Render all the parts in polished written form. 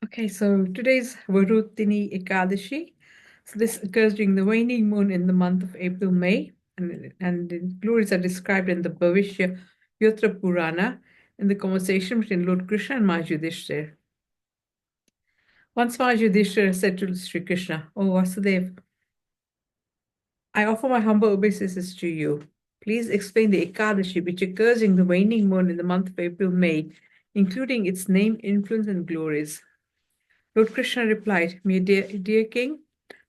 Okay, so today's Varuthini Ekadasi. So this occurs during the waning moon in the month of April, May, and the glories are described in the Bhavishya Yutra Purana in the conversation between Lord Krishna and Maha Yudhishthira. Once Maha Yudhishthira said to Sri Krishna, "O Vasudev, I offer my humble obeisances to you. Please explain the Ekadashi, which occurs during the waning moon in the month of April, May, including its name, influence, and glories." Lord Krishna replied, "My dear king,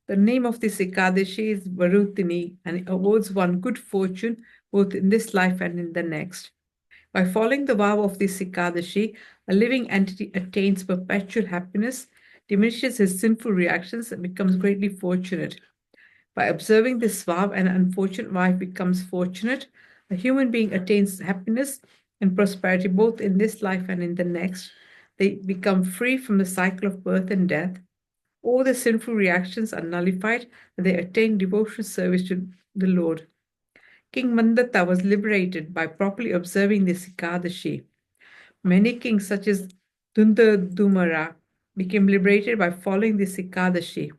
the name of this Ekadashi is Varuthini, and it awards one good fortune both in this life and in the next. By following the vow of this Ekadashi, a living entity attains perpetual happiness, diminishes his sinful reactions, and becomes greatly fortunate. By observing this vow, an unfortunate wife becomes fortunate. A human being attains happiness and prosperity both in this life and in the next. They become free from the cycle of birth and death. All the sinful reactions are nullified, and they attain devotional service to the Lord. King Mandatta was liberated by properly observing the Ekadashi. Many kings, such as Dundadumara, became liberated by following the Ekadashi.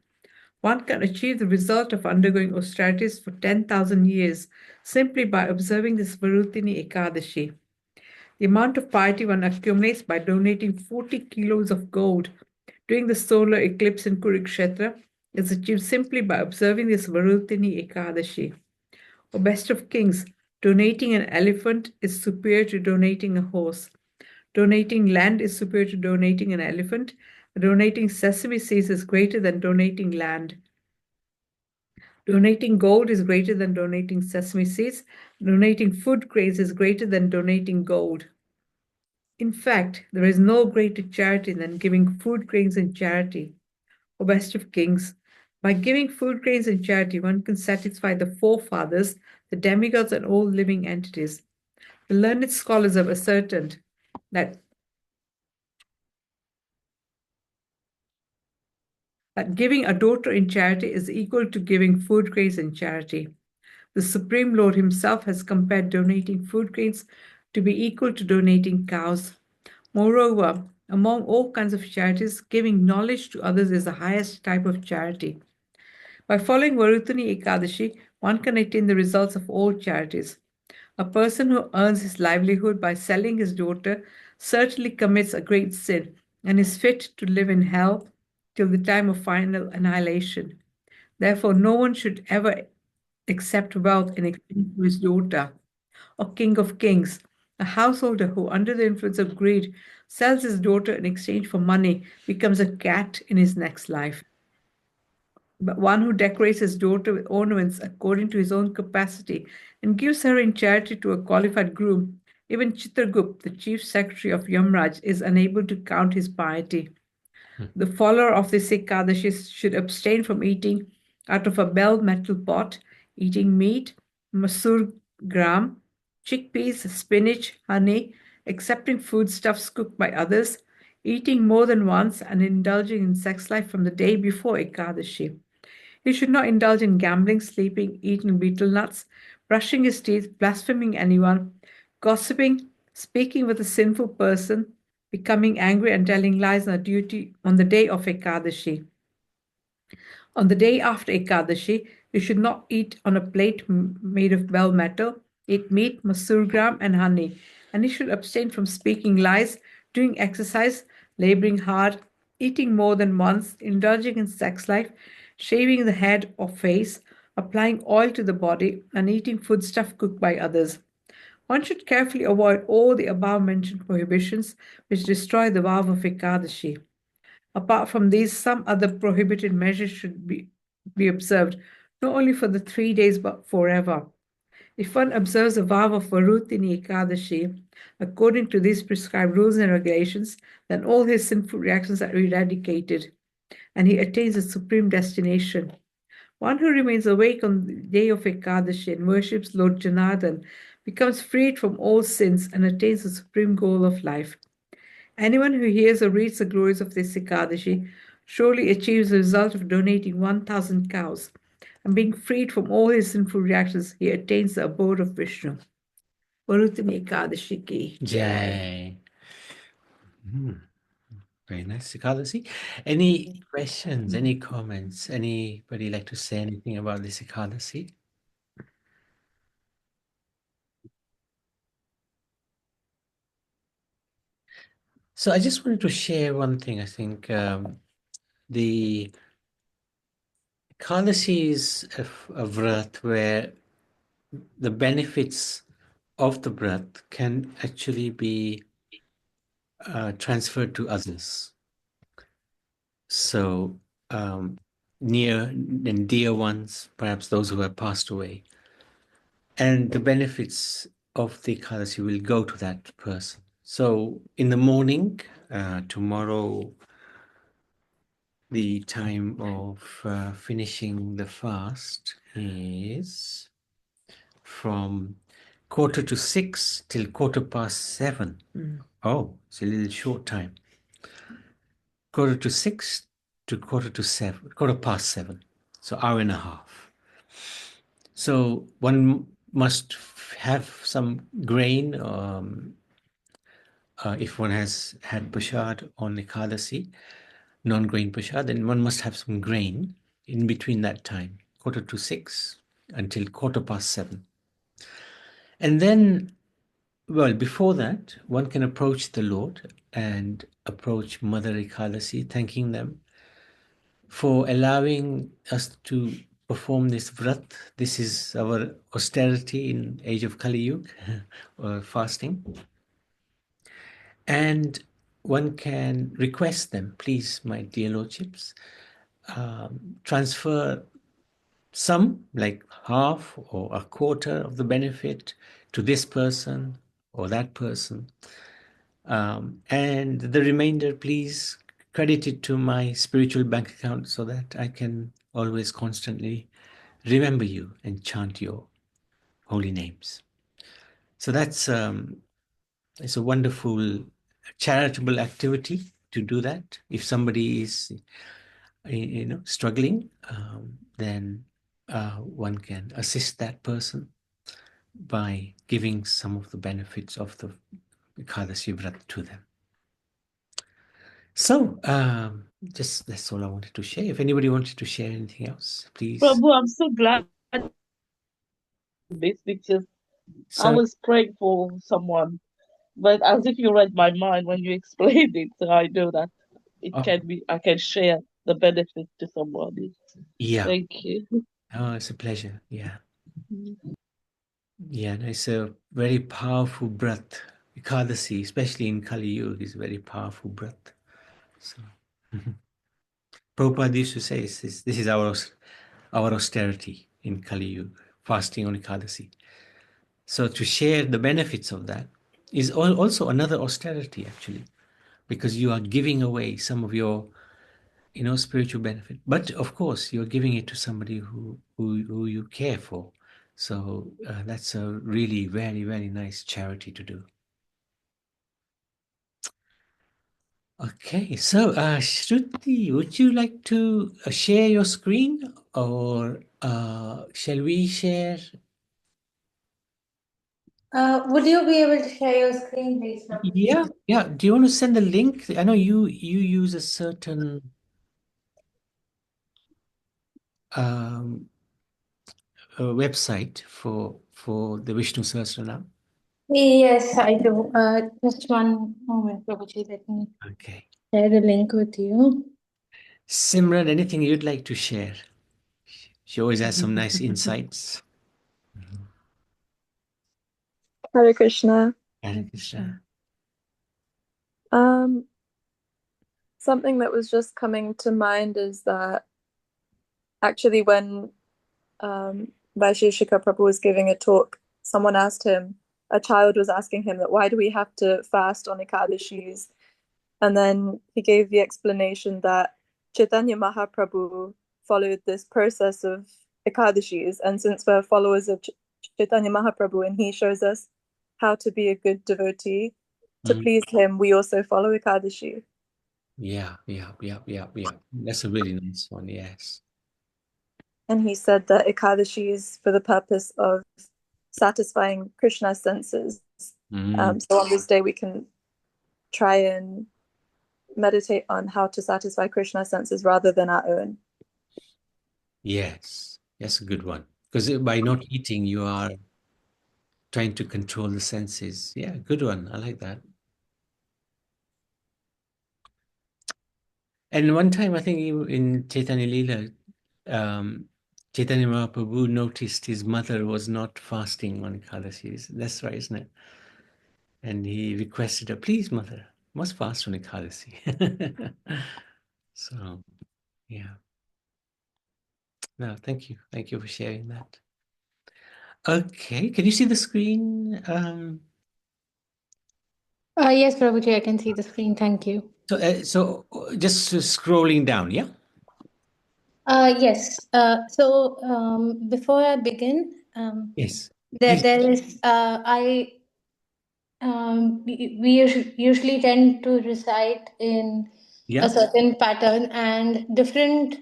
One can achieve the result of undergoing austerities for 10,000 years simply by observing this Varuthini Ekadashi. The amount of piety one accumulates by donating 40 kilos of gold during the solar eclipse in Kurukshetra is achieved simply by observing this Varuthini Ekadashi. O best of kings, donating an elephant is superior to donating a horse. Donating land is superior to donating an elephant. Donating sesame seeds is greater than donating land. Donating gold is greater than donating sesame seeds. Donating food grains is greater than donating gold. In fact, there is no greater charity than giving food grains in charity. O best of kings, by giving food grains in charity, one can satisfy the forefathers, the demigods, and all living entities. The learned scholars have ascertained that giving a daughter in charity is equal to giving food grains in charity. The Supreme Lord himself has compared donating food grains to be equal to donating cows. Moreover, among all kinds of charities, giving knowledge to others is the highest type of charity. By following Varuthini Ekadashi, one can attain the results of all charities. A person who earns his livelihood by selling his daughter certainly commits a great sin and is fit to live in hell till the time of final annihilation. Therefore, no one should ever accept wealth in exchange for his daughter. O King of Kings, a householder who, under the influence of greed, sells his daughter in exchange for money becomes a cat in his next life. But one who decorates his daughter with ornaments according to his own capacity and gives her in charity to a qualified groom, even Chitragupt, the chief secretary of Yamraj, is unable to count his piety. The follower of the Ekadashi should abstain from eating out of a bell metal pot, eating meat, masoor gram, chickpeas, spinach, honey, accepting foodstuffs cooked by others, eating more than once, and indulging in sex life from the day before Ekadashi. He should not indulge in gambling, sleeping, eating betel nuts, brushing his teeth, blaspheming anyone, gossiping, speaking with a sinful person, becoming angry and telling lies on duty on the day of Ekadashi. On the day after Ekadashi, you should not eat on a plate made of bell metal, eat meat, masurgram, and honey, and you should abstain from speaking lies, doing exercise, laboring hard, eating more than once, indulging in sex life, shaving the head or face, applying oil to the body, and eating foodstuff cooked by others. One should carefully avoid all the above mentioned prohibitions which destroy the vow of Ekadashi. Apart from these, some other prohibited measures should be observed, not only for the 3 days but forever. If one observes a vow of Varuthini Ekadashi, according to these prescribed rules and regulations, then all his sinful reactions are eradicated, and he attains a supreme destination. One who remains awake on the day of Ekadashi and worships Lord Janardhan becomes freed from all sins and attains the supreme goal of life. Anyone who hears or reads the glories of this Ekadashi surely achieves the result of donating 1,000 cows. And being freed from all his sinful reactions, he attains the abode of Vishnu. Varuthini Ekadashi ki jai. Jai. Very nice, Ekadasi. Any questions, any comments? Anybody like to say anything about this Ekadasi? So I just wanted to share one thing. I think the Ekadasi is a vrat where the benefits of the vrat can actually be transferred to others. So near and dear ones, perhaps those who have passed away. And the benefits of the Ekadasi will go to that person. So in the morning, tomorrow, the time of finishing the fast is from 5:45 till 7:15. Oh, it's a little short time. 5:45 to 7:15, 7:15. So hour and a half. So one must have some grain, if one has had prasad on Ekadasi, non-grain prasad, then one must have some grain in between that time, 5:45 until 7:15. And then, well, before that, one can approach the Lord and approach Mother Ekadasi, thanking them for allowing us to perform this vrat. This is our austerity in age of Kali Yuga, or fasting. And one can request them, please, my dear lordships, transfer some, like half or a quarter of the benefit to this person or that person. And the remainder, please credit it to my spiritual bank account so that I can always constantly remember you and chant your holy names. So that's it's a wonderful charitable activity to do that. If somebody is, struggling, then one can assist that person by giving some of the benefits of the Ekadasi Vrat to them. So, just that's all I wanted to share. If anybody wanted to share anything else, please. Prabhu, I'm so glad this because I So, was praying for someone, but as if you read my mind when you explained it, so I know that it oh, can be I can share the benefit to somebody. yeah, Thank you. oh, it's a pleasure. Yeah, yeah, no, it's a very powerful breath. Ekadasi, especially in Kali Yuga, is a very powerful breath. So, Prabhupada used to say, this is our austerity in Kali Yuga, fasting on Ekadasi. So to share the benefits of that is also another austerity, actually, because you are giving away some of your, spiritual benefit. But of course, you're giving it to somebody who you care for. So that's a really very, very nice charity to do. Okay, so Shruti, would you like to share your screen, or shall we share? Would you be able to share your screen, please? Yeah, yeah. Do you want to send the link? I know you use a certain um, website for the Vishnu Sahasranam. Yes, I do. Just one moment, Prabhuji. Let me Okay. share the link with you. Simran, anything you'd like to share? She always has some nice insights. Hare Krishna. Hare Krishna. Um, Something that was just coming to mind is that actually when Vaisheshika Prabhu was giving a talk, someone asked him, a child was asking him that why do we have to fast on Ekadashis? And then he gave the explanation that Chaitanya Mahaprabhu followed this process of Ekadashis, and since we're followers of Chaitanya Mahaprabhu and he shows us how to be a good devotee, to please him, we also follow Ekadashi. Yeah, yeah, yeah, yeah, yeah. That's a really nice one. Yes. And he said that Ekadashi is for the purpose of satisfying Krishna's senses. Mm, So on this day, we can try and meditate on how to satisfy Krishna's senses rather than our own. Yes, that's a good one. Because by not eating, you are trying to control the senses. Yeah, good one. I like that. And one time, I think in Chaitanya Leela, Chaitanya Mahaprabhu noticed his mother was not fasting on Ekadasi. That's right, isn't it? And he requested her, please, mother, must fast on Ekadasi. So, yeah. No, thank you. Thank you for sharing that. Okay, can you see the screen? Yes, Prabhuji, I can see the screen. Thank you. So just scrolling down, yeah? Yes. Before I begin, Yes. there is we usually tend to recite in Yeah. a certain pattern, and different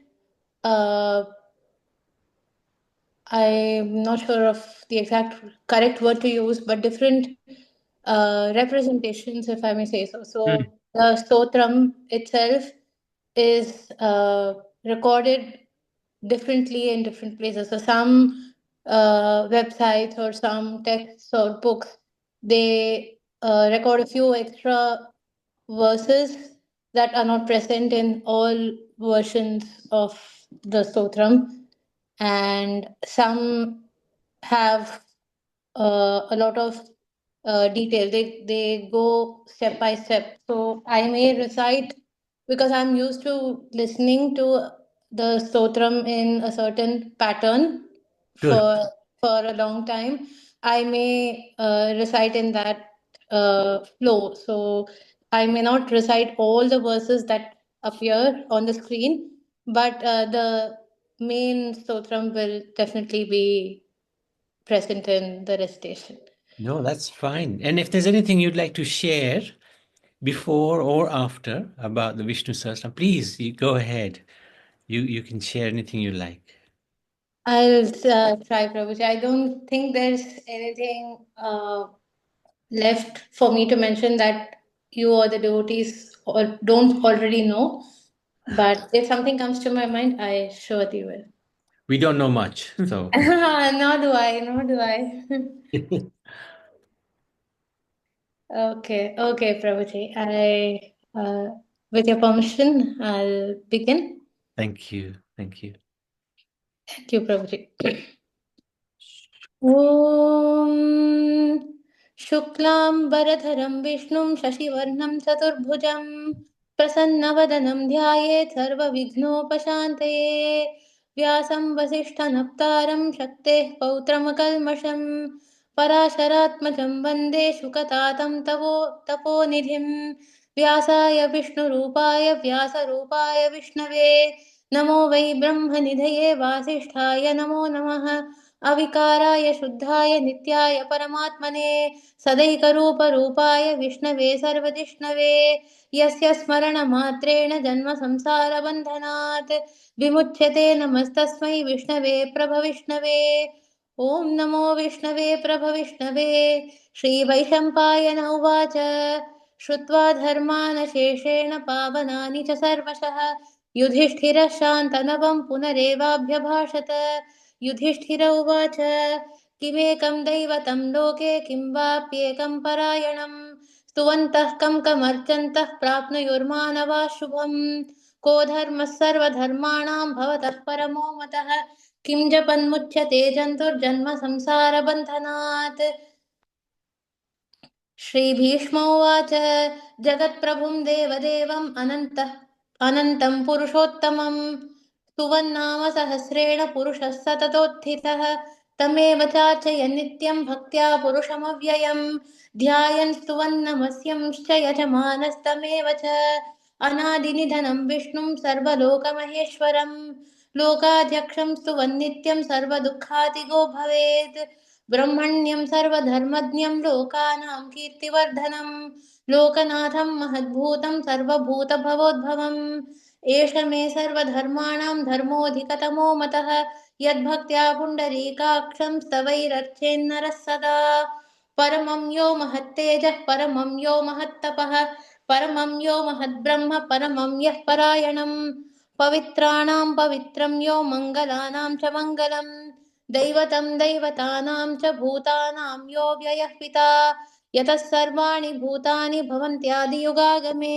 I'm not sure of the exact correct word to use, but different representations, if I may say so. So the stotram itself is recorded differently in different places. So some websites or some texts or books, they record a few extra verses that are not present in all versions of the stotram, and some have a lot of detail. They go step by step. So I may recite because I'm used to listening to the stotram in a certain pattern Good. for a long time. I may recite in that flow. So I may not recite all the verses that appear on the screen, but the main stotram will definitely be present in the recitation. No, that's fine. And if there's anything you'd like to share before or after about the Vishnu Sahasranam, please you go ahead. You can share anything you like. I'll try, Prabhuji. I don't think there's anything left for me to mention that you or the devotees don't already know. But if something comes to my mind, I surely will. We don't know much, so. Nor do I. Nor do I. Okay, Prabhuji. With your permission, I'll begin. Thank you. Thank you. Thank you, Prabhuji. ॐ शुक्लाम्बरधरं विष्णुं शशिवर्णं चतुर्भुजं प्रसन्नवदनं ध्यायेत् सर्वविघ्नोपशान्तये व्यासं वसिष्ठनप्तारं शक्तेः पौत्रमकल्मषं पराशरात्मजं वन्दे शुकतातं तपोनिधिं व्यासाय विष्णुरूपाय व्यासरूपाय विष्णवे नमो वै ब्रह्मनिधये वासिष्ठाय नमो नमः अविकाराय शुद्धाय नित्याय परमात्मने सदैकरूपरूपाय विष्णवे सर्वजिष्णवे यस्य स्मरणमात्रेण जन्मसंसारबन्धनात् विमुच्यते नमस्तस्मै विष्णवे प्रभविष्णवे ॐ नमो विष्णवे प्रभविष्णवे श्रीवैशम्पायन उवाच श्रुत्वा धर्मानशेषेण पावनानि च सर्वशः युधिष्ठिरः शान्तनवं पुनरेवाभ्यभाषत युधिष्ठिर उवाच किमेकं दैवतं लोके किं वाप्येकं परायणं स्तुवन्तः कं कमर्चन्तः प्राप्नुयुर्मानवा शुभम् को धर्मः सर्वधर्माणां भवतः परमो मतः किं जपन्मुच्यते जन्तुर्जन्म संसारबन्धनात् श्रीभीष्म उवाच जगत्प्रभुं देवदेवम् अनन्तं पुरुषोत्तमं स्तुवन्नाम सहस्रेण पुरुषः सततोत्थितः तमेव चार्चयन् नित्यं भक्त्या पुरुषमव्ययम् ध्यायन् स्तुवन्नमस्यंश्च यजमानस्तमेव च अनादिनिधनं विष्णुं सर्वलोकमहेश्वरं लोकाध्यक्षं स्तुवन्नित्यं सर्वदुःखातिगो भवेत् ब्रह्मण्यं सर्वधर्मज्ञं लोकानां कीर्तिवर्धनं लोकनाथं महद्भूतं सर्वभूतभवोद्भवम् एष मे सर्वधर्माणां धर्मोऽधिकतमो मतः यद्भक्त्या पुण्डरीकाक्षं स्तवैरर्चेन्नरः सदा परमं यो महत्तेजः परमं यो महत्तपः परमं यो महद्ब्रह्म परमं यः परायणम् पवित्राणां पवित्रं यो मङ्गलानां च मङ्गलम् दैवतं दैवतानां च भूतानां यो व्ययः पिता यतः सर्वाणि भूतानि भवन्त्यादियुगागमे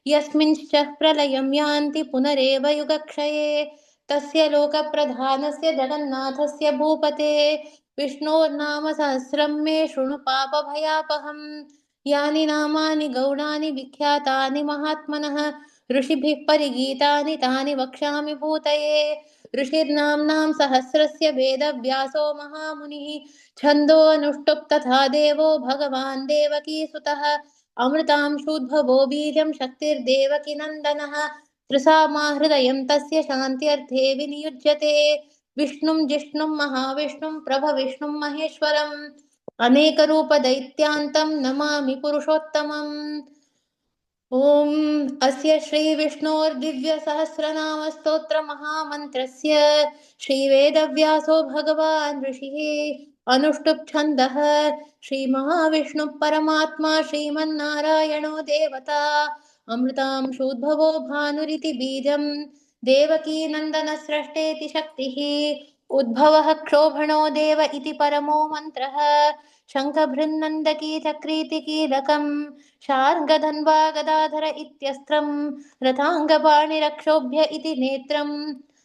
यस्मिंश्च प्रलयं यान्ति पुनरेव युगक्षये तस्य लोकप्रधानस्य जगन्नाथस्य भूपते विष्णोर्नाम सहस्रं मे शृणु पापभयापहम् यानि नामानि गौणानि विख्यातानि महात्मनः ऋषिभिः परिगीतानि तानि वक्ष्यामि भूतये ऋषिर्नाम्नां सहस्रस्य वेदव्यासो महामुनिः छन्दोऽनुष्टुप् तथा देवो भगवान् देवकीसुतः अमृतांशूद्भवो बीजं शक्तिर्देवकी नन्दनः त्रिसामाहृदयं तस्य शान्त्यर्थे विनियुज्यते विष्णुं जिष्णुं महाविष्णुं प्रभविष्णुं महेश्वरम् अनेकरूपदैत्यान्तं नमामि पुरुषोत्तमम् ॐ अस्य श्रीविष्णोर्दिव्यसहस्रनामस्तोत्रमहामन्त्रस्य श्रीवेदव्यासो भगवान् ऋषिः अनुष्टुप् छन्दः श्रीमहाविष्णुः परमात्मा श्रीमन्नारायणो देवता अमृतांशूद्भवो भानुरिति बीजं देवकीनन्दनस्रष्टेति शक्तिः उद्भवः क्षोभणो देव इति परमो मन्त्रः शङ्खभृन्नन्दकी चक्रीति कीलकम् शार्ङ्गधन्वा गदाधर इत्यस्त्रं रथाङ्गपाणिरक्षोभ्य इति नेत्रं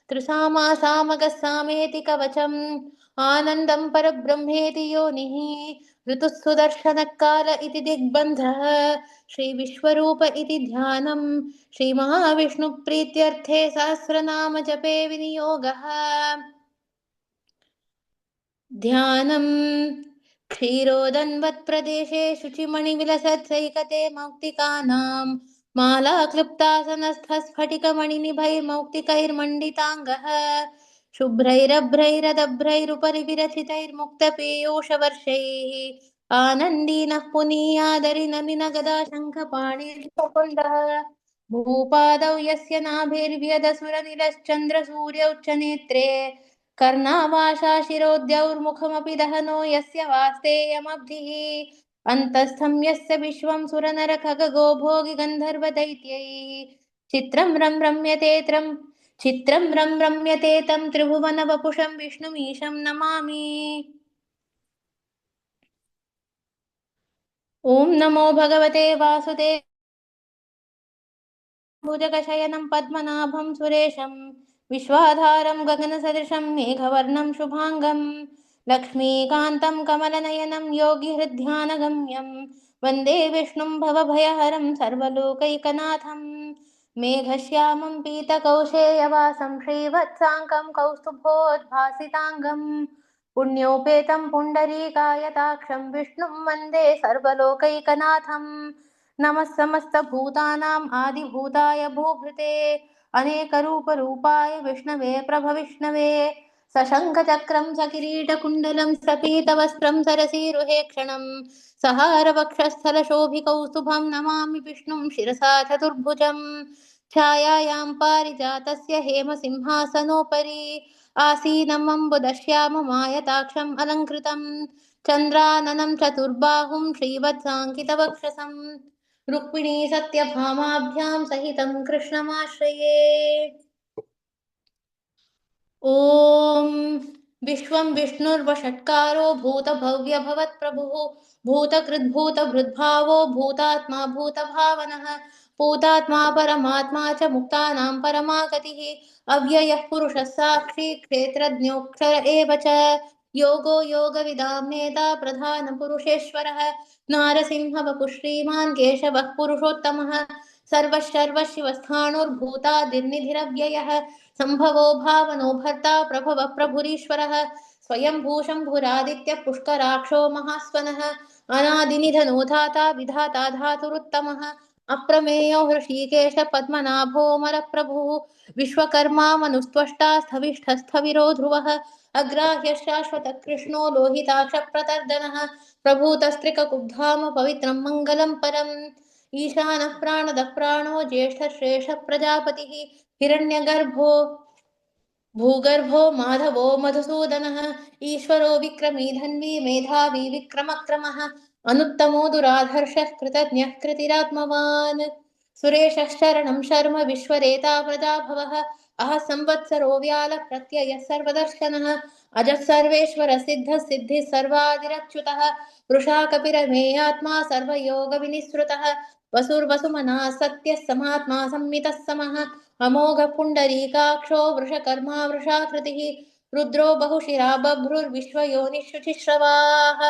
त्रिसामा सामगः सामेति कवचम् आनन्दं परब्रह्मेति योनिः ऋतुः सुदर्शनकाल इति दिग्बन्धः श्रीविश्वरूप इति ध्यानं श्रीमहाविष्णुप्रीत्यर्थे सहस्रनाम जपे विनियोगः ध्यानं क्षीरोदन्वत्प्रदेशे शुचिमणिविलसत्सैकते मौक्तिकानां मालाक्लृप्तासनस्थस्फटिकमणिनिभैर्मौक्तिकैर्मण्डिताङ्गः शुभ्रैरभ्रैरदभ्रैरुपरि विरचितैर्मुक्तपीयूषवर्षैः आनन्दीनः पुनीयादरिनलिनगदाशङ्खपाणिर्मुकुन्दः भूपादौ यस्य नाभिर्व्यदसुरनिलश्चन्द्रसूर्यौ च नेत्रे कर्णावाशाशिरोद्यौर्मुखमपि दहनो यस्य वास्तेयमब्धिः अन्तस्थं यस्य विश्वं सुरनरखगो भोगिगन्धर्वदैत्यैः चित्रं रम्यते तं त्रिभुवनवपुषं विष्णुमीशं नमामि ॐ नमो भगवते वासुदेवाय भुजगशयनं पद्मनाभं सुरेशं विश्वाधारं गगनसदृशं मेघवर्णं शुभाङ्गं लक्ष्मीकान्तं कमलनयनं योगिहृद्ध्यानगम्यं वन्दे विष्णुं भवभयहरं सर्वलोकैकनाथं मेघश्यामं पीतकौशेयवासं श्रीवत्साङ्कं कौस्तुभोद्भासिताङ्गं पुण्योपेतं पुण्डरीकायताक्षं विष्णुं वन्दे सर्वलोकैकनाथम् नमः समस्तभूतानाम् आदिभूताय भूभृते अनेकरूपरूपाय विष्णवे प्रभविष्णवे सशङ्खचक्रं सकिरीटकुण्डलं सपीतवस्त्रं सरसीरुहेक्षणं सहारवक्षस्थलशोभिकौस्तुभं नमामि विष्णुं शिरसा चतुर्भुजं छायायां पारिजातस्य हेमसिंहासनोपरि आसीनमम्बुदश्याममायताक्षम् अलङ्कृतं चन्द्राननं चतुर्बाहुं श्रीवत्साङ्कितवक्षसम् रुक्मिणी सत्यभामाभ्यां सहितं कृष्णमाश्रये ॐ विश्वं विष्णुर्वषट्कारो भूतभव्यभवत्प्रभुः भूतकृद्भूतभृद्भावो भूतात्मा भूतभावनः भूतात्मा परमात्मा च मुक्तानां परमागतिः अव्ययः पुरुषः साक्षी क्षेत्रज्ञोऽक्षर एव च योगो योगविदां नेता प्रधानपुरुषेश्वरः नारसिंहवपुः श्रीमान् केशवः पुरुषोत्तमः सर्वशर्वशिवस्थाणुर्भूतादिर्निधिरव्ययः सम्भवो भावनो भर्ता प्रभव प्रभुरीश्वरः स्वयं भूषम्भुरादित्यः पुष्कराक्षो महास्वनः अनादिनिधनो धाता विधाता धातुरुत्तमः अप्रमेयो हृषीकेश पद्मनाभो मरप्रभुः विश्वकर्मा मनुस्त्वष्टा स्थविष्ठस्थविरो ध्रुवः अग्राह्यः शाश्वतकृष्णो लोहिताक्षप्रतर्दनः प्रभूतस्त्रिककुब्धाम पवित्रं मङ्गलं परम् ईशानः प्राणदः प्राणो ज्येष्ठश्रेष्ठः प्रजापतिः हिरण्यगर्भो भूगर्भो माधवो मधुसूदनः ईश्वरो विक्रमी धन्वी मेधावी विक्रमक्रमः अनुत्तमो दुराधर्षः कृतज्ञः कृतिरात्मवान् सुरेशः शरणं शर्म विश्वरेता प्रजाभवः अह संवत्सरो व्याल प्रत्ययः सर्वदर्शनः अजः सर्वेश्वर सिद्धः सिद्धिः सर्वादिरच्युतः वृषा कपिरमेयात्मा सर्वयोगविनिःसृतः वसुर्वसुमना सत्यः समात्मा संमितः समः अमोघ पुण्डरीकाक्षो वृषकर्मा वृषाकृतिः रुद्रो बहुशिरा बभ्रुर्विश्वयोनिःशुचिश्रवाः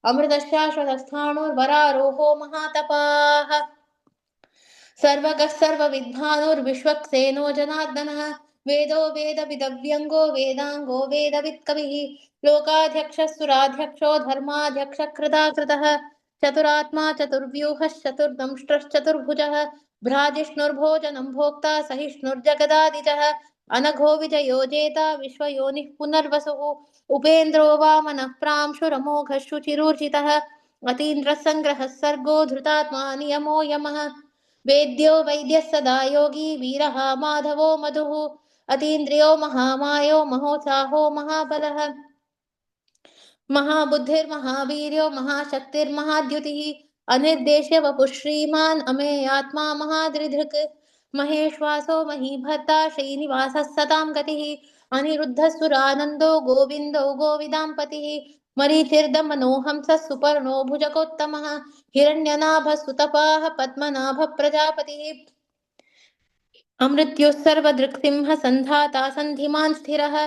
अमृतशाश्वतस्थाणुर्वरारोहो महातपाः सर्वगः सर्वविद्भानुर्विश्वक्सेनो जनार्दनः वेदो वेदविदव्यङ्गो वेदाङ्गो वेदवित्कविः लोकाध्यक्षः सुराध्यक्षो धर्माध्यक्षकृताकृतः चतुरात्मा चतुर्व्यूहश्चतुर्दंष्ट्रश्चतुर्भुजः भ्राजिष्णुर्भोजनं भोक्ता सहिष्णुर्जगदादिजः अनघो विजयो जेता विश्वयोनिः पुनर्वसुः उपेन्द्रो वामनः प्रांशुरमोघः शुचिरूर्जितः अतीन्द्रः सङ्ग्रहः सर्गो धृतात्मा नियमो यमः वेद्यो वैद्यः सदा योगी वीरः माधवो मधुः अतीन्द्रियो महामायो महोत्साहो महाबलः महाबुद्धिर्महावीर्यो महाशक्तिर्महाद्युतिः अनिर्देश्य वपुः श्रीमान् अमेयात्मा महादृधृक् महेश्वासो महीभर्ता श्रीनिवासः सतां गतिः अनिरुद्धः सुरानन्दो गोविन्दो गोविदाम्पतिः मरीचिर्दमनोहंसः सुपर्णो भुजगोत्तमः हिरण्यनाभः सुतपाः पद्मनाभः प्रजापतिः अमृत्युः सर्वदृक्सिंह सन्धाता सन्धिमान् स्थिरः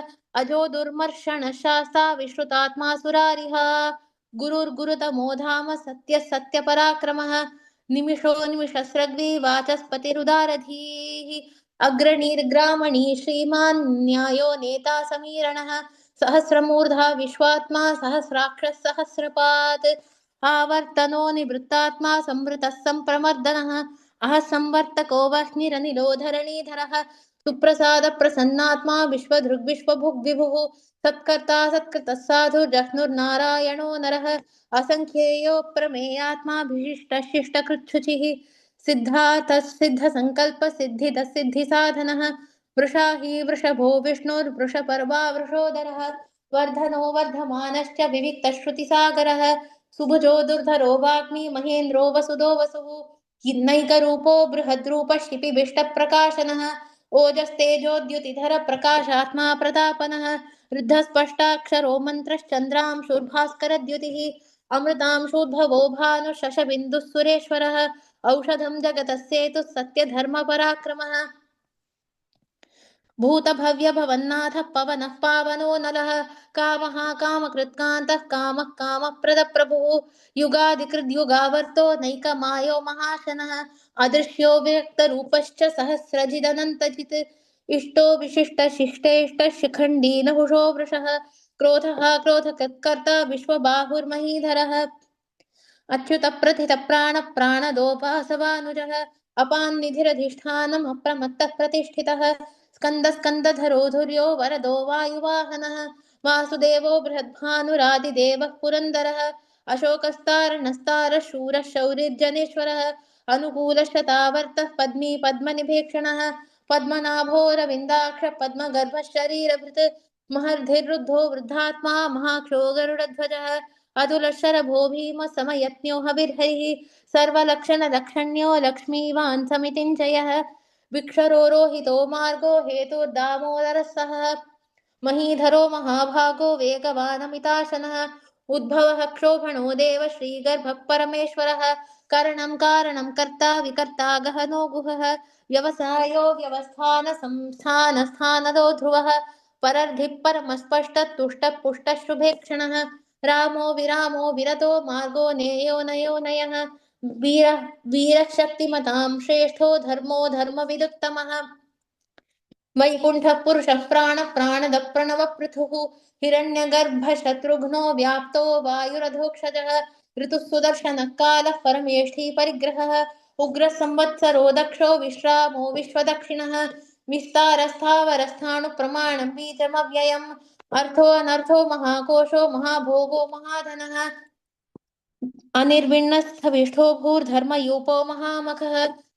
अजो दुर्मर्षणः शास्ता विश्रुतात्मा सुरारिः गुरुर्गुरुतमो धाम सत्यः सत्यपराक्रमः निमिषो निमिषस्रग्वी वाचस्पतिरुदारधीः अग्रणीर्ग्रामणी श्रीमान् न्यायो नेता समीरणः सहस्रमूर्धा विश्वात्मा सहस्राक्षः सहस्रपात् आवर्तनो निवृत्तात्मा संवृतः सम्प्रमर्दनः अह संवर्तको वह्निरनिलो धरणीधरः सुप्रसाद प्रसन्नात्मा विश्वधृग्विश्वभुग् विभुः सत्कर्ता सत्कृतः साधु जह्नुर्नारायणो नरः असङ्ख्येयो प्रमेयात्मा विशिष्टः शिष्टकृच्छुचिः सिद्धार्थः सिद्धसङ्कल्प सिद्धिदः सिद्धिसाधनः वृषा हि वृषभो विष्णुर्वृषपर्वा वृषोदरः वर्धनो वर्धमानश्च विविक्तश्रुतिसागरः सुभुजो दुर्धरो वाग्मी महेन्द्रो वसुदो वसुः नैकरूपो बृहद्रूपः शिपिविष्टप्रकाशनः ओजस्तेजोद्युतिधर प्रकाशात्मा प्रतापनः रुद्धस्पष्टाक्षरो मन्त्रश्चन्द्रांशुर्भास्करद्युतिः अमृतांशोद्भवो भानुशशबिन्दुः सुरेश्वरः औषधं जगतः सेतुः सत्यधर्मपराक्रमः भूतभव्यभवन्नाथः पवनः पावनो नलः कामः कामकृत्कान्तः कामः कामप्रदप्रभुः युगादिकृद्युगावर्तो नैकमायो महाशनः अदृश्यो विरक्तरूपश्च सहस्रजिदनन्तजित् इष्टो विशिष्टशिष्टेष्टः शिखण्डी नहुषो वृषः क्रोधः क्रोधकृत्कर्ता विश्वबाहुर्महीधरः अच्युत प्रथित प्राण प्राणदोपासवानुजः अपान्निधिरधिष्ठानम् अप्रमत्तः प्रतिष्ठितः स्कन्द स्कन्दधरो धुर्यो वरदो वायुवाहनः वासुदेवो बृहद्भानुरादिदेवः पुरन्दरः अशोकस्तारणस्तारः शूरः शौरिर्जनेश्वरः अनुकूलशतावर्तः पद्मी पद्मनिभेक्षणः पद्मनाभोरविन्दाक्ष पद्मगर्भः शरीरभृत् महर्धिरुद्धो वृद्धात्मा महाक्षो गरुडध्वजः अतुलशरभो भीम समयज्ञो हविर्हरिः सर्वलक्षणलक्षण्यो लक्ष्मीवान् समितिञ्जयः विक्षरो रोहितो मार्गो हेतुर्दामोदरः सह महीधरो महाभागो वेगवानमिताशनः उद्भवः क्षोभणो देव श्रीगर्भः परमेश्वरः करणं कारणं कर्ता विकर्ता गहनो गुहः व्यवसायो व्यवस्थान संस्थान स्थानदो ध्रुवः परर्धिः परमस्पष्टतुष्टः पुष्टः शुभेक्षणः रामो विरामो विरतो मार्गो नेयो नयो नयः वीरः वीरः शक्तिमतां श्रेष्ठो धर्मो धर्मविदुत्तमः वैकुण्ठः पुरुषः प्राणः प्रणवः पृथुः हिरण्यगर्भः शत्रुघ्नो व्याप्तो वायुरधोक्षजः ऋतुः सुदर्शनः कालः परमेष्ठी परिग्रहः उग्रः संवत्सरो दक्षो विश्रामो विश्वदक्षिणः विस्तारस्थावरस्थाणुप्रमाणं बीजमव्ययम् अर्थो अनर्थो महाकोशो महाभोगो महाधनः अनिर्विण्णस्थविष्ठो भूर्धर्मयूपो महामखः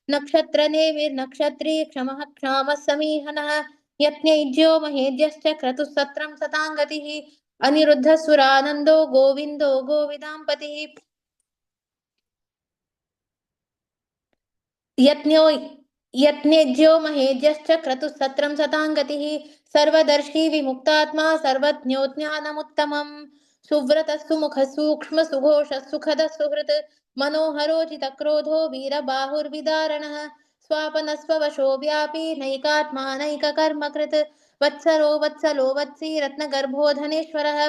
नक्षत्रनेमिर्नक्षत्री क्षमः क्षामः समीहनः यज्ञैज्यो महेज्यश्च क्रतुः सत्रं सताङ्गतिः अनिरुद्धसुरानन्दो गोविन्दो गोविदाम्पतिः यज्ञेज्यो महेज्यश्च क्रतुः सत्रं सताङ्गतिः सर्वदर्शी विमुक्तात्मा सर्वज्ञो ज्ञानमुत्तमम् सुव्रतः सुमुखः सूक्ष्म सुघोषः सुखदः सुहृत् मनोहरोचितक्रोधो वीरबाहुर्विदारणः स्वापनस्ववशो व्यापी नैकात्मा नैककर्मकृत् वत्सरो वत्सलो वत्सी रत्नगर्भो धनेश्वरः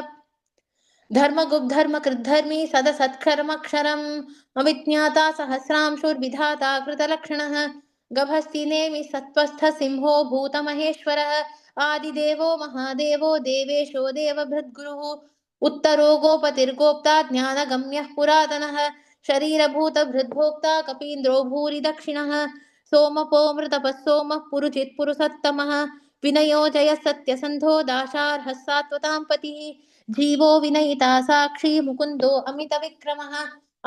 धर्मगुब्धर्मकृद्धर्मी सदसत्कर्मक्षरम् अविज्ञाता सहस्रांशुर्विधाता कृतलक्षणः गभस्ति नेमि सत्त्वस्थ सिंहो भूतमहेश्वरः आदिदेवो महादेवो देवेशो देवभृद्गुरुः उत्तरो गोपतिर्गोप्ता ज्ञानगम्यः पुरातनः शरीरभूतभृद्भोक्ता कपीन्द्रो भूरि दक्षिणः सोमपोमृतपः सोमः पुरुचित् पुरुषत्तमः विनयो जयः सत्यसन्धो दाशार्हः सात्वतां पतिः जीवो विनयिता साक्षी मुकुन्दो अमितविक्रमः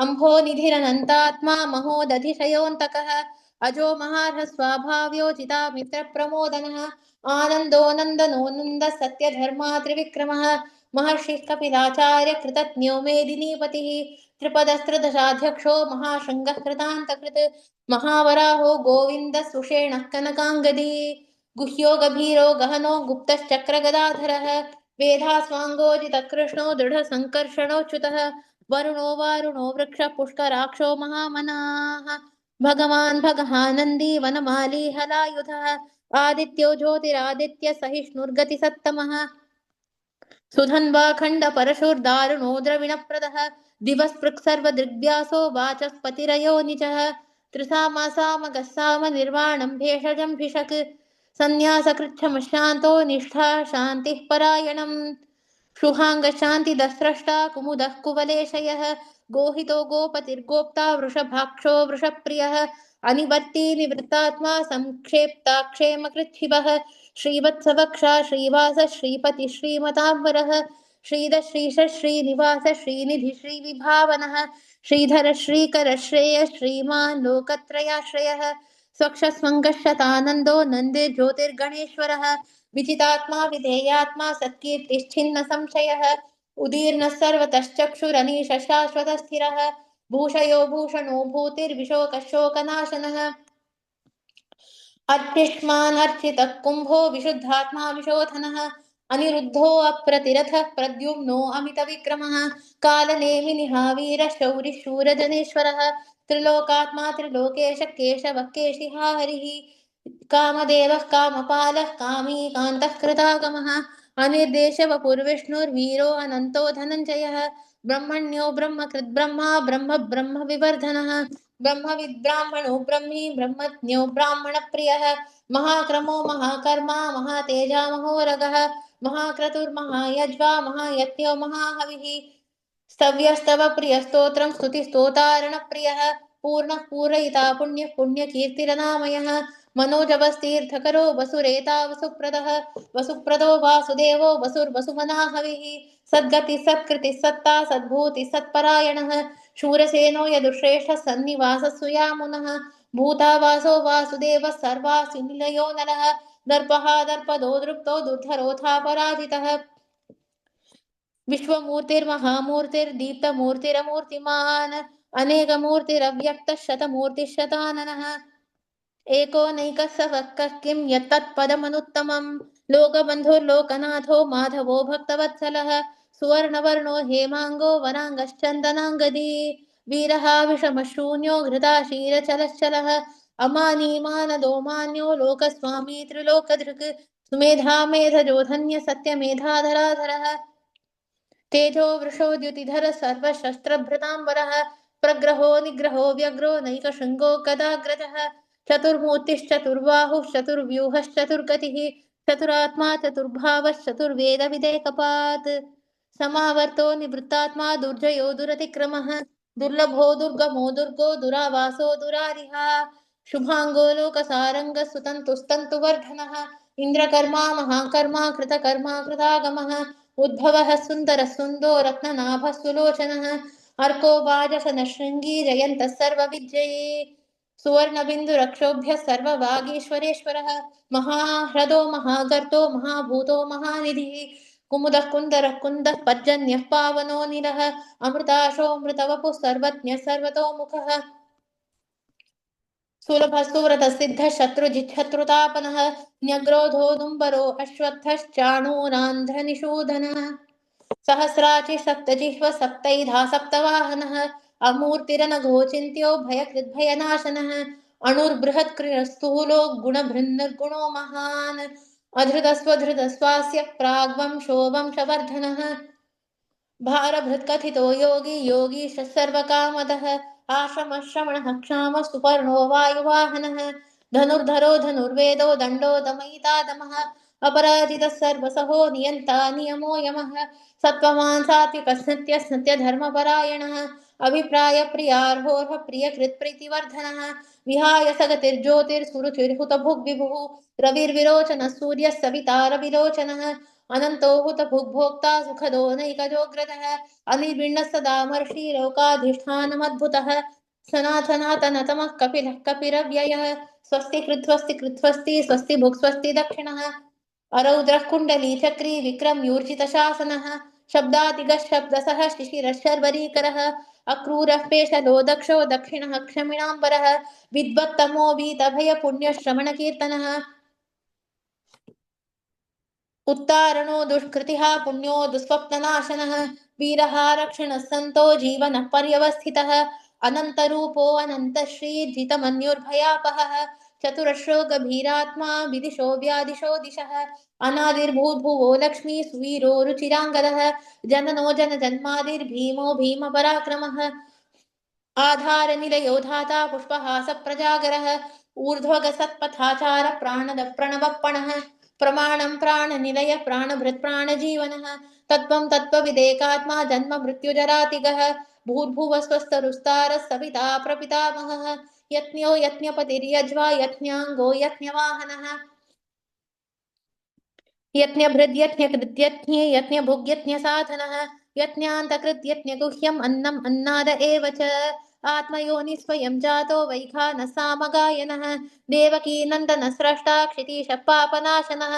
अम्भो निधिरनन्तात्मा महोदधिशयोऽन्तकः अजो महार्ह स्वाभाव्योचितामित्रप्रमोदनः आनन्दो नन्दनो नन्दः सत्यधर्मा त्रिविक्रमः महर्षिः कपिलाचार्य कृतज्ञो मेदिनीपतिः त्रिपदस्त्रदशाध्यक्षो महाशृङ्गः कृतान्तकृत् महावराहो गोविन्दः सुषेणः कनकाङ्गदी गुह्यो गभीरो गहनो गुप्तश्चक्रगदाधरः वेधास्वाङ्गोजितकृष्णो दृढसङ्कर्षणोच्युतः वरुणो वारुणो वृक्षपुष्कराक्षो महामनाः भगवान् भगहानन्दी वनमाली हलायुधः आदित्यो ज्योतिरादित्य सहिष्णुर्गतिसत्तमः सुधन्वा खण्डपरशुर्दारुणो द्रविणप्रदः दिवस्पृक् सर्वदृग्व्यासो वाचस्पतिरयो निजः त्रिसामासामगः साम निर्वाणं भेषजं भिषक् सन्न्यासकृच्छमशान्तो निष्ठा शान्तिः परायणम् शुभाङ्गशान्तिदस्रष्टा कुमुदः कुवलेशयः गोहितो गोपतिर्गोप्ता वृषभाक्षो वृषप्रियः अनिवर्ती निवृत्तात्मा संक्षेप्ताक्षेमकृच्छिवः श्रीवत्सवक्षा श्रीवास श्रीपति श्रीमताम्बरः श्रीध श्रीश श्रीनिवास श्रीनिधि श्रीविभावनः श्रीधर श्रीकर श्रेय श्रीमान् लोकत्रयाश्रयः स्वक्षस्वङ्गशतानन्दो नन्दे ज्योतिर्गणेश्वरः विजितात्मा विधेयात्मा सत्कीर्तिश्छिन्न संशयः उदीर्णः सर्वतश्चक्षुरनीश शाश्वतस्थिरः भूषयो भूषणो भूतिर्विशोकशोकनाशनः अर्चिष्मानर्चितः कुम्भो विशुद्धात्मा विशोधनः अनिरुद्धो अप्रतिरथः प्रद्युम्नो अमितविक्रमः कालनेमिनिहावीरः शौरिः शूरजनेश्वरः त्रिलोकात्मा त्रिलोकेश केशवः केशिहा हरिः कामदेवः कामपालः कामी कान्तः कृतागमः अनिर्देशवपुर्विष्णुर्वीरो अनन्तो धनञ्जयः ब्रह्मण्यो ब्रह्मकृद्ब्रह्मा ब्रह्म ब्रह्म विवर्धनः ब्रह्मविद्ब्राह्मणो ब्रह्मी ब्रह्मज्ञो ब्राह्मणप्रियः महाक्रमो महाकर्मा महातेजा महोरगः महाक्रतुर्महायज्वा महायज्ञो महाहविः स्तव्यस्तव प्रियस्तोत्रं स्तुतिस्तोतारणप्रियः पूर्णः पूरयिता पुण्यः पुण्यकीर्तिरनामयः मनोजवस्तीर्थकरो वसुरेता वसुप्रदः वसुप्रदो वासुदेवो वसुर्वसुमनाहविः सद्गतिः सत्कृतिः सत्ता सद्भूतिः सत्परायणः शूरसेनो यदुश्रेष्ठः सन्निवासः सुयामुनः भूतावासो वासुदेवः सर्वासु निलयो नरः दर्पः दर्पदो दृप्तो दुर्धरोऽथा पराजितः विश्वमूर्तिर्महामूर्तिर्दीप्तमूर्तिरमूर्तिमान् अनेकमूर्तिरव्यक्तः शतमूर्तिः शताननः एको नैकः स वक्कः किं यत्तत्पदमनुत्तमम् लोकबन्धुर्लोकनाथो माधवो भक्तवत्सलः सुवर्णवर्णो हेमाङ्गो वराङ्गश्चन्दनाङ्गदी वीरः विषमशून्यो घृताशीरचलश्चलः अमानी मानदो मान्यो लोकस्वामी त्रिलोकधृक् सुमेधा मेधजो धन्य सत्यमेधाधराधरः तेजो वृषो द्युतिधर सर्वशस्त्रभृताम्बरः प्रग्रहो निग्रहो व्यग्रो नैकशृङ्गो गदाग्रजः चतुर्मूर्तिश्चतुर्बाहुः चतुर्व्यूहश्चतुर्गतिः चतुरात्मा चतुर्भावश्चतुर्वेदविदेकपात् समावर्तो निवृत्तात्मा दुर्जयो दुरतिक्रमः दुर्लभो दुर्गमो दुर्गो दुरावासो दुरारिहा शुभाङ्गो लोकसारङ्गः सुतन्तुस्तन्तुवर्धनः इन्द्रकर्मा महाकर्मा कृतकर्मा कृतागमः उद्भवः सुन्दरः सुन्दो रत्ननाभः सुलोचनः अर्को वाजसनशृङ्गी जयन्तः सर्वविद्यये सुवर्णबिन्दुरक्षोभ्यः सर्ववागीश्वरेश्वरः महाह्रदो महागर्तो महाभूतो महानिधिः कुमुदः कुन्दरः कुन्दः पर्जन्यः पावनो निरः अमृताशोऽमृतवपुः सर्वज्ञः सर्वतोमुखः सुलभः सुव्रतसिद्धः शत्रुजिच्छत्रुतापनः न्यग्रोधोदुम्बरो अश्वत्थश्चाणूरान्ध्रनिषूदनः सहस्राचि सप्तजिह्व सप्तैधा सप्तवाहनः अमूर्तिरनघोचिन्त्यो भयकृद्भयनाशनः अणुर्बृहत्कृस्थूलो गुणभृन्निर्गुणो महान् अधृतस्वधृतस्वास्य प्राग्वंशो वंशवर्धनः भारभृत्कथितो योगी योगीश सर्वकामदः आश्रमश्रमणः क्षामः सुपर्णो वायुवाहनः धनुर्धरो धनुर्वेदो दण्डो दमयितादमः अपराजितः सर्वसहो नियन्ता नियमो यमः सत्त्ववान् सात्विकः सत्यः सत्यधर्मपरायणः अभिप्रायप्रियार्होर्ह प्रियकृत्प्रीतिवर्धनः विहाय सगतिर्ज्योतिर्सुरुचिर्हुतभुग्विभुः रविर्विरोचनः सूर्यः सविता रविरोचनः अनन्तो हुतभुग्भोक्ता सुखदो नैकजोग्रतः अनिर्विण्णः सदा महर्षि लोकाधिष्ठानमद्भुतः सनातनतमः कपिलः कपिरव्ययः स्वस्ति कृत्स्वस्ति कृत्स्वस्ति स्वस्ति भुक्स्वस्ति दक्षिणः अरौद्रः कुण्डली चक्री विक्रम्यूर्जितशासनः शब्दातिगः शब्दसः शिशिरः शर्वरीकरः अक्रूरः पेशलो दक्षो दक्षिणः क्षमिणाम्बरः विद्वत्तमो वीतभयपुण्यश्रमणकीर्तनः उत्तारणो दुष्कृतिः पुण्यो दुःस्वप्ननाशनः वीरः रक्षणः सन्तो जीवनः पर्यवस्थितः अनन्तरूपो अनन्तश्रीर्जितमन्युर्भयापहः चतुरश्रो गभीरात्मा विदिशो व्यादिशो दिशः अनादिर्भूद्भुवो लक्ष्मी सुवीरो रुचिराङ्गदः जननो जनजन्मादिर्भीमो भीमपराक्रमः आधारनिलयो धाता पुष्पहासप्रजागरः ऊर्ध्वगसत्पथाचार प्राणदप्रणवप्पणः प्रमाणं प्राणनिलय प्राणभृत् प्राणजीवनः तत्त्वं तत्त्वविदेकात्मा जन्म मृत्युजरातिगः भूर्भुवस्वस्तरुस्तारः सविता प्रपितामहः यज्ञो यज्ञपतिर्यज्वा यज्ञाङ्गो यज्ञवाहनः यज्ञभृद्यज्ञकृत्यज्ञे यज्ञभुग्यज्ञसाधनः यज्ञान्तकृत्यज्ञगुह्यम् अन्नम् अन्नाद एव च आत्मयोनि स्वयं जातो वैखानः सामगायनः देवकी नन्दनस्रष्टा क्षितीशः पापनाशनः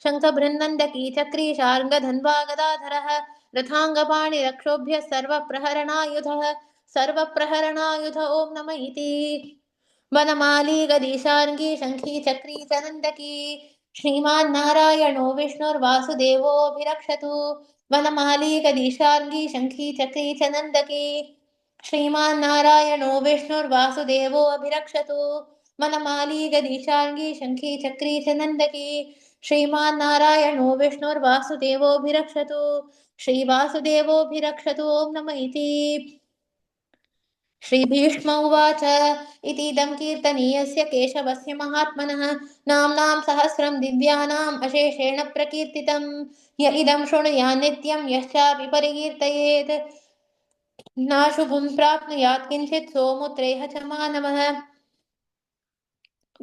शङ्खभृन्नन्दकी चक्रीशार्ङ्गधन्वा गदाधरः रथाङ्गपाणिरक्षोभ्यः सर्वप्रहरणायुधः सर्वप्रहरणायुध ॐ नम इति वनमाली गदीशार्ङ्गी शङ्खी चक्री च नन्दकी श्रीमान्नारायणो विष्णुर्वासुदेवोऽभिरक्षतु वनमाली गदीशार्ङ्गी शङ्खी चक्री च नन्दकी श्रीमान्नारायणो विष्णुर्वासुदेवोऽभिरक्षतु वनमाली गदीशार्ङ्गी शङ्खी चक्री च नन्दकी श्रीमान्नारायणो विष्णुर्वासुदेवोऽभिरक्षतु श्रीवासुदेवोऽभिरक्षतु ॐ नम इति श्रीभीष्म उवाच इतीदं कीर्तनीयस्य केशवस्य महात्मनः नाम्नां सहस्रं दिव्यानाम् अशेषेण प्रकीर्तितं य इदं शृणुयात् नित्यं यश्चापि परिकीर्तयेत् नाशुभं प्राप्नुयात् किञ्चित् सोमुत्रेह च मानवः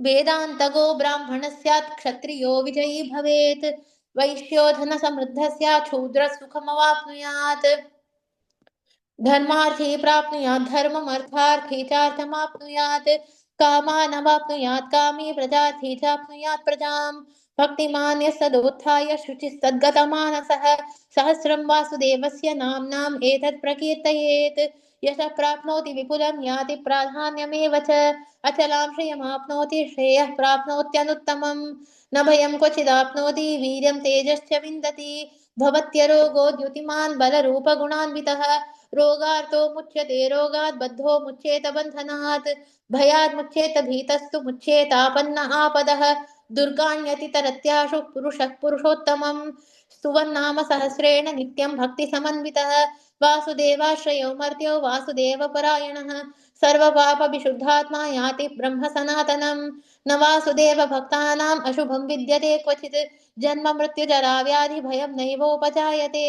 वेदान्तगो ब्राह्मणः स्यात् क्षत्रियो विजयी भवेत् वैश्यो धनसमृद्धः स्यात् शूद्रः सुखमवाप्नुयात् धर्मार्थी प्राप्नुयात् धर्ममर्थार्थी चार्थमाप्नुयात् कामानवाप्नुयात् कामी प्रजार्थी चाप्नुयात् प्रजां भक्तिमान् यः सदोत्थाय शुचिस्तद्गतमानसः सहस्रं वासुदेवस्य नाम्नाम् एतत् प्रकीर्तयेत् यशः प्राप्नोति विपुलं याति प्राधान्यमेव च अचलां श्रियमाप्नोति श्रेयः प्राप्नोत्यनुत्तमं न भयं क्वचिदाप्नोति वीर्यं तेजश्च विन्दति भवत्यरोगो द्युतिमान् बलरूपगुणान्वितः रोगार्तो मुच्यते रोगात् बद्धो मुच्येत बन्धनात् भयात् मुच्येत भीतस्तु मुच्येतापन्न आपदः दुर्गाण्यतितरत्याशु पुरुषः पुरुषोत्तमं स्तुवन्नाम सहस्रेण नित्यं भक्तिसमन्वितः वासुदेवाश्रयो मर्त्यो वासुदेवपरायणः सर्वपापविशुद्धात्मा याति ब्रह्म सनातनं न वासुदेव भक्तानाम् अशुभं विद्यते क्वचित् जन्म मृत्युजरा व्याधि भयं नैवोपजायते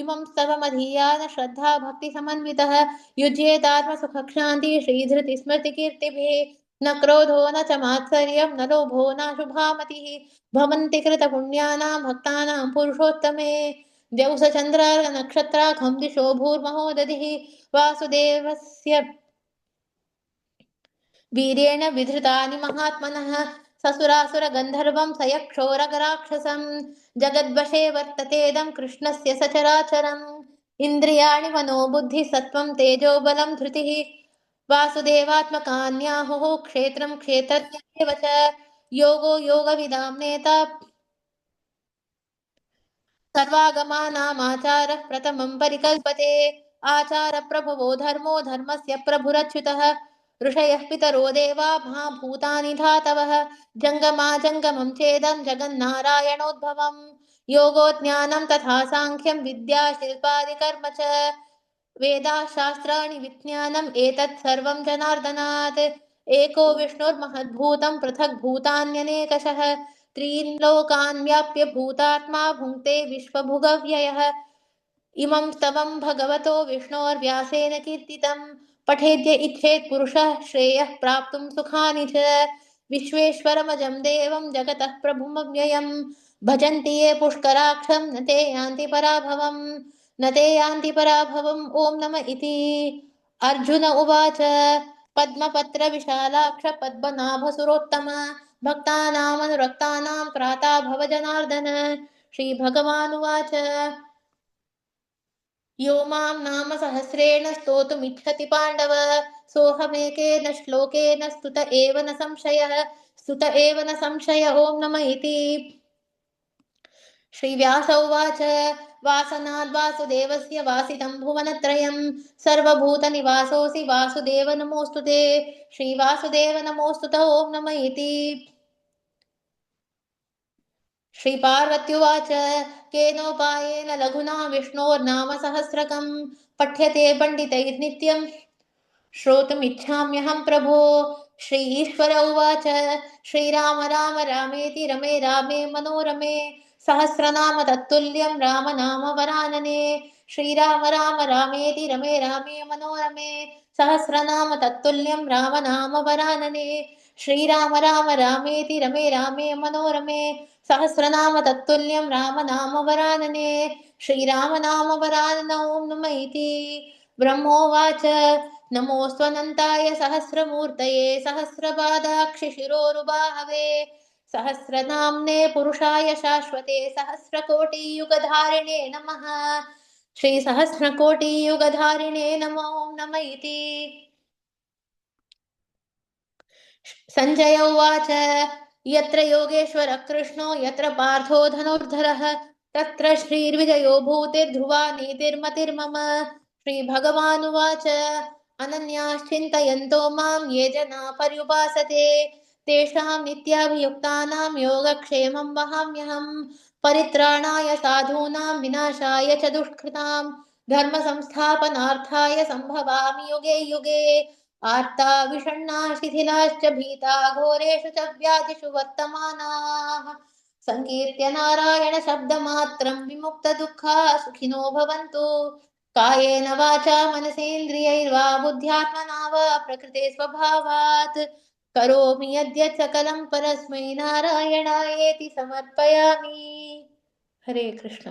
इमं स्तवमधीयान श्रद्धा भक्तिसमन्वितः युज्येतात्मसुखक्षान्ति श्रीधृतिस्मृतिकीर्तिभिः न क्रोधो न च मात्सर्यं न लोभो नाशुभामतिः भवन्ति कृतपुण्यानां भक्तानां पुरुषोत्तमे द्यौसचन्द्रार्कनक्षत्राखं दिशो भूर्महोदधिः वासुदेवस्य वीर्येण विधृतानि महात्मनः ससुरासुरगन्धर्वं सयक्षोरगराक्षसं जगद्वशे वर्ततेदं कृष्णस्य सचराचरम् इन्द्रियाणि मनोबुद्धिः सत्त्वं तेजोबलं धृतिः वासुदेवात्मकान्याहुः क्षेत्रं क्षेत्रज्ञ च योगो योगविदां नेता सर्वागमानामाचारः प्रथमं परिकल्पते आचारप्रभवो धर्मो धर्मस्य प्रभुरच्युतः ऋषयः पितरो देवा महाभूतानि धातवः जङ्गमाजङ्गमं चेदं जगन्नारायणोद्भवम् योगो ज्ञानं तथा साङ्ख्यं विद्या शिल्पादिकर्म च वेदाः शास्त्राणि विज्ञानम् एतत् सर्वं जनार्दनात् एको विष्णुर्महद्भूतं पृथग्भूतान्यनेकशः त्रीन् लोकान् व्याप्य भूतात्मा भुङ्क्ते विश्वभुगव्ययः इमं स्तवं भगवतो विष्णोर्व्यासेन कीर्तितं पठेद्य इच्छेत् पुरुषः श्रेयः प्राप्तुं सुखानि च विश्वेश्वरमजं देवं जगतः प्रभुमव्ययं भजन्ति ये पुष्कराक्षं न ते यान्ति पराभवम् न ते यान्ति पराभवम् ॐ नम इति अर्जुन उवाच पद्मपत्रविशालाक्ष पद्मनाभसुरोत्तम भक्तानामनुरक्तानां त्राता भव जनार्दन श्रीभगवानुवाच यो मां नाम सहस्रेण स्तोतुमिच्छति पाण्डव सोऽहमेकेन श्लोकेन स्तुत एव न संशयः स्तुत एव न संशय ॐ नम इति श्रीव्यास उवाच वासनाद्वासुदेवस्य वासितं भुवनत्रयं सर्वभूतनिवासोऽसि वासुदेव नमोऽस्तु ते श्रीवासुदेव नमोऽस्तु ते ॐ नम इति श्रीपार्वत्युवाच केनोपायेन लघुना विष्णोर्नाम सहस्रकं पठ्यते पण्डितैर्नित्यं श्रोतुमिच्छाम्यहं प्रभो श्रीईश्वर उवाच श्रीराम राम रामेति रमे रामे मनोरमे सहस्रनाम तत्तुल्यं राम नाम वरानने श्रीराम राम रामेति रमे रामे मनोरमे सहस्रनाम तत्तुल्यं राम नाम वरानने श्रीराम राम रामेति रमे रामे मनोरमे सहस्रनाम तत्तुल्यं राम नाम वरानने श्रीराम नाम वरानन ॐ नम इति ब्रह्मोवाच नमोऽस्त्वनन्ताय सहस्रमूर्तये सहस्रपादाक्षिशिरोरुबाहवे सहस्रनाम्ने पुरुषाय शाश्वते सहस्रकोटियुगधारिणे नमः श्रीसहस्रकोटियुगधारिणे नमो नम इति सञ्जय उवाच यत्र योगेश्वरः कृष्णो यत्र पार्थो धनुर्धरः तत्र श्रीर्विजयो भूतिर्ध्रुवा नीतिर्मतिर्मम श्रीभगवानुवाच अनन्याश्चिन्तयन्तो मां ये जना पर्युपासते तेषां नित्याभियुक्तानां योगक्षेमं वहाम्यहं परित्राणाय साधूनां विनाशाय च दुष्कृतां धर्मसंस्थापनार्थाय सम्भवामि युगे युगे आर्ता विषण्णा शिथिलाश्च भीता घोरेषु च व्याधिषु वर्तमानाः सङ्कीर्त्य नारायण शब्दमात्रं विमुक्तदुःखाः सुखिनो भवन्तु कायेन वाचा मनसेन्द्रियैर्वा बुद्ध्यात्मना वा प्रकृते स्वभावात् करोमि यद्यत् सकलं परस्मै नारायणायेति समर्पयामि हरे Krishna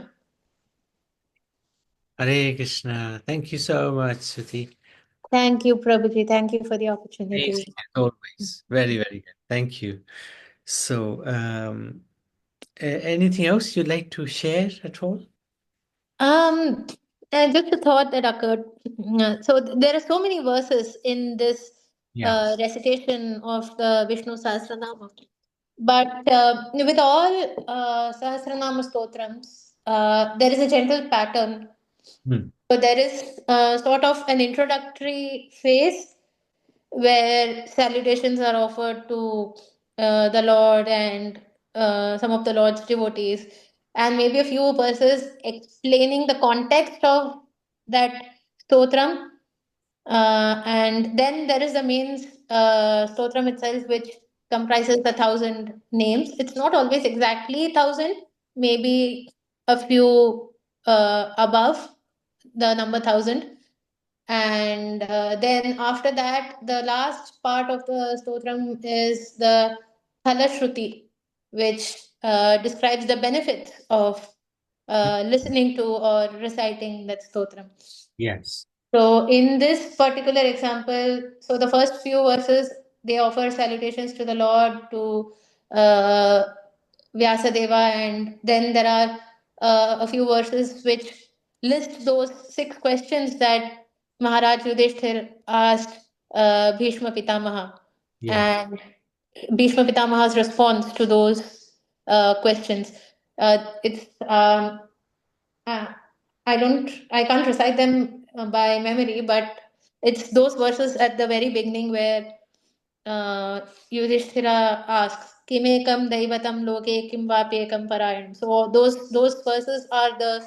Hare Krishna. Thank you so much, Shruti. Thank you, Prabhuji. Thank you for the opportunity. Amazing, as always. Very, very good. Thank you. So, anything else you'd like to share at all? Just a thought that occurred. So there are so many verses in this Yeah. recitation of the Vishnu Sahasranama. But with all Sahasranama stotrams, there is a general pattern. So there is sort of an introductory phase where salutations are offered to the Lord and some of the Lord's devotees, and maybe a few verses explaining the context of that stotram. And then there is the main stotram itself, which comprises 1,000 names. It's not always exactly 1,000, maybe a few above the number 1,000. And then after that, the last part of the stotram is the Shruti, which describes the benefits of listening to or reciting that stotram. Yes. So in this particular example, so the first few verses they offer salutations to the Lord, to uh, Vyasadeva, and then there are a few verses which list those 6 questions that Maharaj Yudhishthir asked Bhishma Pitamaha, Yeah. and Bhishma Pitamaha's response to those questions. It's I can't recite them by memory, but it's those verses at the very beginning where Yudhishthira asks, "Kimekam daivatam loke kim vapyekam parayanam." So those verses are the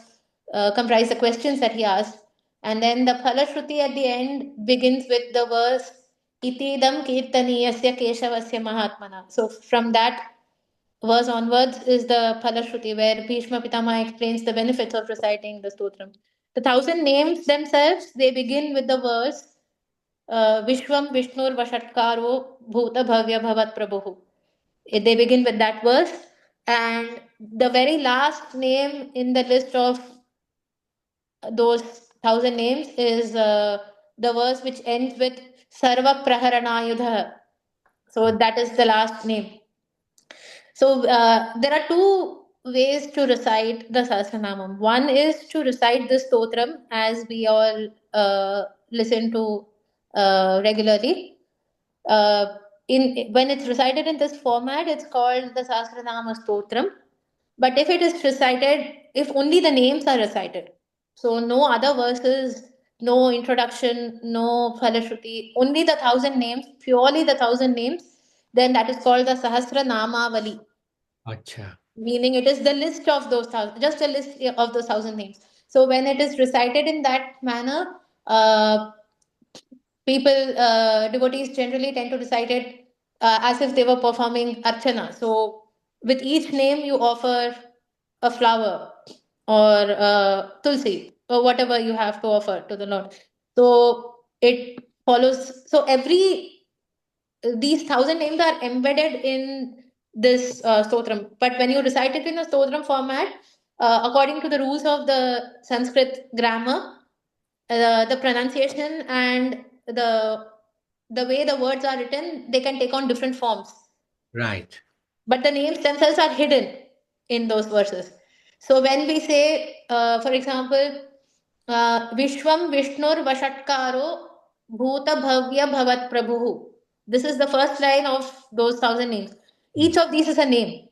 comprise the questions that he asked, and then the Phalashruti at the end begins with the verse "Itidam kirtaniyasya keshavasya mahatmana." So from that verse onwards is the Phalashruti, where Bhishma Pitama explains the benefits of reciting the stotram. The 1,000 names themselves, they begin with the verse Vishwam Vishnur Vashatkaro Bhuta Bhavya Bhavat Prabhu. They begin with that verse, and the very last name in the list of those 1,000 names is the verse which ends with Sarva Praharanayudha. So that is the last name. So there are two ways to recite the Sahasranamam. One is to recite the stotram as we all listen to regularly. In when it's recited in this format, it's called the Sahasranama Stotram. But if it is recited, if only the names are recited, so no other verses, no introduction, no Phalashruti, only the 1,000 names, purely the 1,000 names, then that is called the Sahasranamavali, Acha. meaning it is the list of those thousand, just a list of those 1,000 names. So when it is recited in that manner, people, devotees generally tend to recite it as if they were performing archana. So with each name, you offer a flower or tulsi or whatever you have to offer to the Lord. So it follows. So these 1,000 names are embedded in this stotram. But when you recite it in a stotram format, according to the rules of the Sanskrit grammar, the pronunciation and the way the words are written, they can take on different forms, Right. but the names themselves are hidden in those verses. So when we say, for example, Vishwam Vishnur Vashatkaro Bhuta Bhavya Bhavat Prabhu, this is the first line of those 1,000 names. Each of these is a name.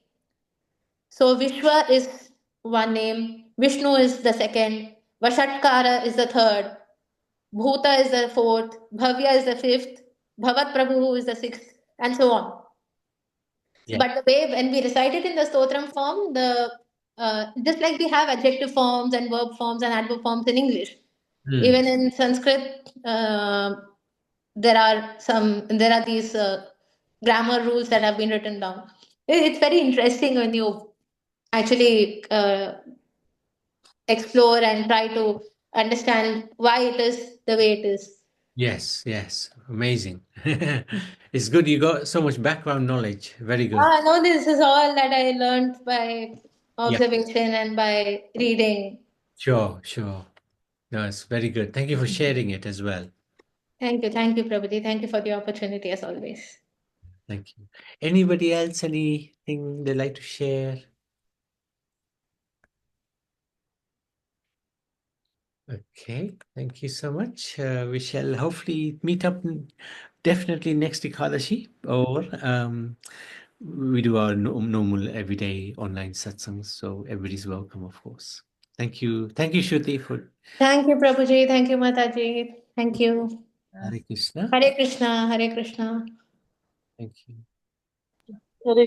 So Vishwa is one name, Vishnu is the second, Vashatkara is the third, Bhuta is the fourth, Bhavya is the fifth, Bhavat Prabhu is the sixth, and so on. Yeah. But the way when we recite it in the stotram form, the just like we have adjective forms and verb forms and adverb forms in English, even in Sanskrit, there are these grammar rules that have been written down. It's very interesting when you actually explore and try to understand why it is the way it is. Yes, yes. Amazing. It's good you got so much background knowledge. Very good. No, this is all that I learned by Yeah. observation and by reading. Sure, sure. No, it's very good. Thank you for sharing it as well. Thank you, Prabhuji. Thank you for the opportunity as always. Thank you. Anybody else, anything they'd like to share? Okay, thank you so much. We shall hopefully meet up definitely next Ekadashi, or we do our normal everyday online satsangs, so everybody's welcome, of course. Thank you. Thank you, Shruti, for Thank you, Prabhuji. Thank you, Mataji. Thank you. Hare Krishna. Hare Krishna. Hare Krishna. Thank you. Hare